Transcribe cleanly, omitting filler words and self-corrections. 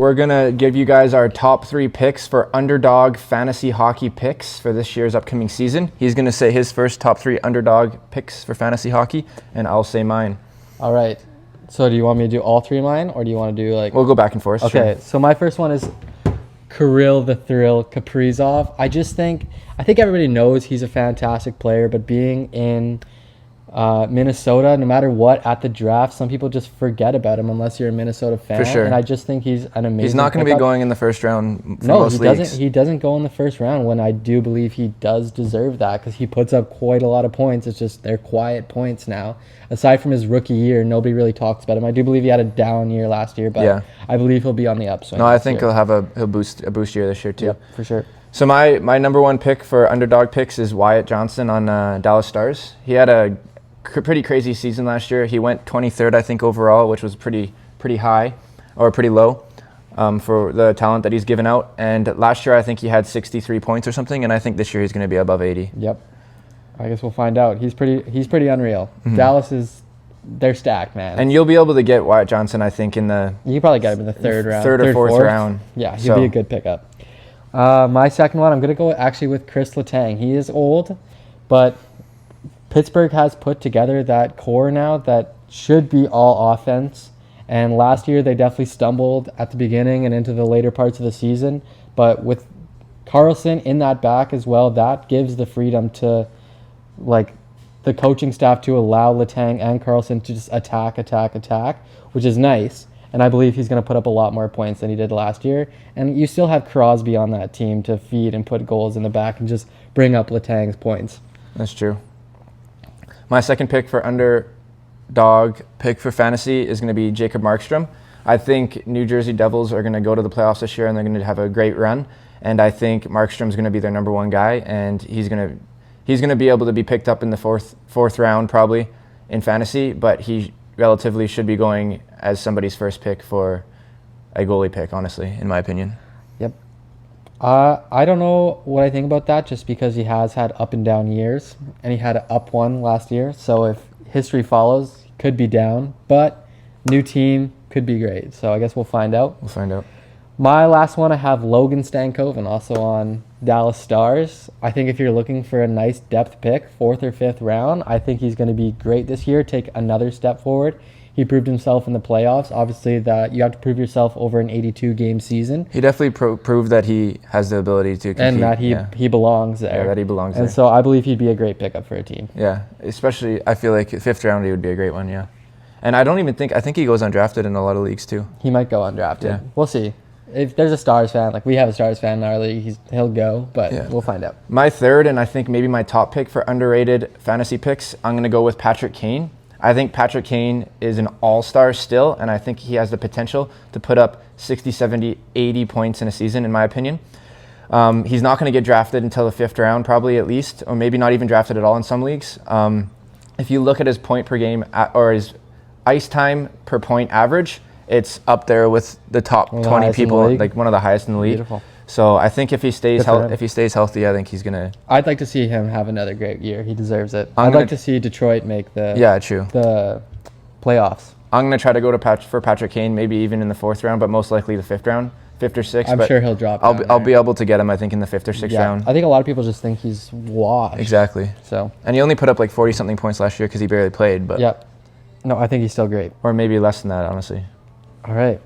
we're going to give you guys our top 3 picks for Underdog fantasy hockey picks for this year's upcoming season. He's going to say his first top 3 Underdog picks for fantasy hockey, and I'll say mine. All right. So do you want me to do all 3 of mine, or do you want to do like... We'll go back and forth. Okay, sure. So my first one is Kirill the Thrill Kaprizov. I think everybody knows he's a fantastic player, but being in Minnesota, no matter what, at the draft, some people just forget about him unless you're a Minnesota fan. For sure. And I just think he's an amazing He's not going to be going in the first round for most leagues. He doesn't go in the first round, when I do believe he does deserve that, because he puts up quite a lot of points. It's just they're quiet points now. Aside from his rookie year, nobody really talks about him. I do believe he had a down year last year, but I believe he'll be on the upswing. No, I think he'll boost year this year too. Yep, for sure. So my number 1 pick for Underdog picks is Wyatt Johnston on Dallas Stars. He had a pretty crazy season last year. He went 23rd, I think, overall, which was pretty high or pretty low for the talent that he's given out. And last year, I think he had 63 points or something, and I think this year he's going to be above 80. Yep. I guess we'll find out. He's pretty unreal. Mm-hmm. Dallas they're stacked, man. And you'll be able to get Wyatt Johnston, I think, in the... You can probably get him in the third round. Third or fourth round. Yeah, he'll be a good pickup. My second one, I'm going to go actually with Chris Letang. He is old, but Pittsburgh has put together that core now that should be all offense. And last year, they definitely stumbled at the beginning and into the later parts of the season. But with Carlson in that back as well, that gives the freedom to, the coaching staff to allow Letang and Carlson to just attack, which is nice. And I believe he's going to put up a lot more points than he did last year. And you still have Crosby on that team to feed and put goals in the back and just bring up Letang's points. That's true. My second pick for Underdog pick for fantasy is going to be Jacob Markstrom. I think New Jersey Devils are going to go to the playoffs this year, and they're going to have a great run. And I think Markstrom's going to be their number 1 guy, and he's going to be able to be picked up in the fourth round probably in fantasy, but he relatively should be going as somebody's first pick for a goalie pick, honestly, in my opinion. Yep. I don't know what I think about that, just because he has had up and down years, and he had an up one last year. So if history follows, he could be down, but new team could be great. So I guess we'll find out. My last one, I have Logan Stankoven, also on Dallas Stars. I think if you're looking for a nice depth pick, 4th or 5th round, I think he's going to be great this year, take another step forward. He proved himself in the playoffs. Obviously, that you have to prove yourself over an 82-game season. He definitely proved that he has the ability to compete. And that he belongs there. Yeah, that he belongs there. And so I believe he'd be a great pickup for a team. Yeah, especially I feel like 5th round he would be a great one, yeah. And I think he goes undrafted in a lot of leagues too. He might go undrafted. Yeah. We'll see. If there's a Stars fan, we have a Stars fan in our league, he'll go, but we'll find out. My third, and I think maybe my top pick for underrated fantasy picks, I'm going to go with Patrick Kane. I think Patrick Kane is an all-star still, and I think he has the potential to put up 60, 70, 80 points in a season, in my opinion. He's not going to get drafted until the 5th round, probably at least, or maybe not even drafted at all in some leagues. If you look at his point per game or his ice time per point average, it's up there with the top 20 people, like one of the highest in the league. Beautiful. So I think if he stays healthy, I think he's gonna. I'd like to see him have another great year. He deserves it. I'd like to see Detroit make the playoffs. I'm gonna try to go for Patrick Kane, maybe even in the 4th round, but most likely the 5th round, 5th or 6th. I'm sure he'll drop. I'll be able to get him, I think, in the 5th or 6th round. I think a lot of people just think he's washed. Exactly. So. And he only put up 40-something points last year because he barely played. But. Yep. No, I think he's still great. Or maybe less than that, honestly. All right.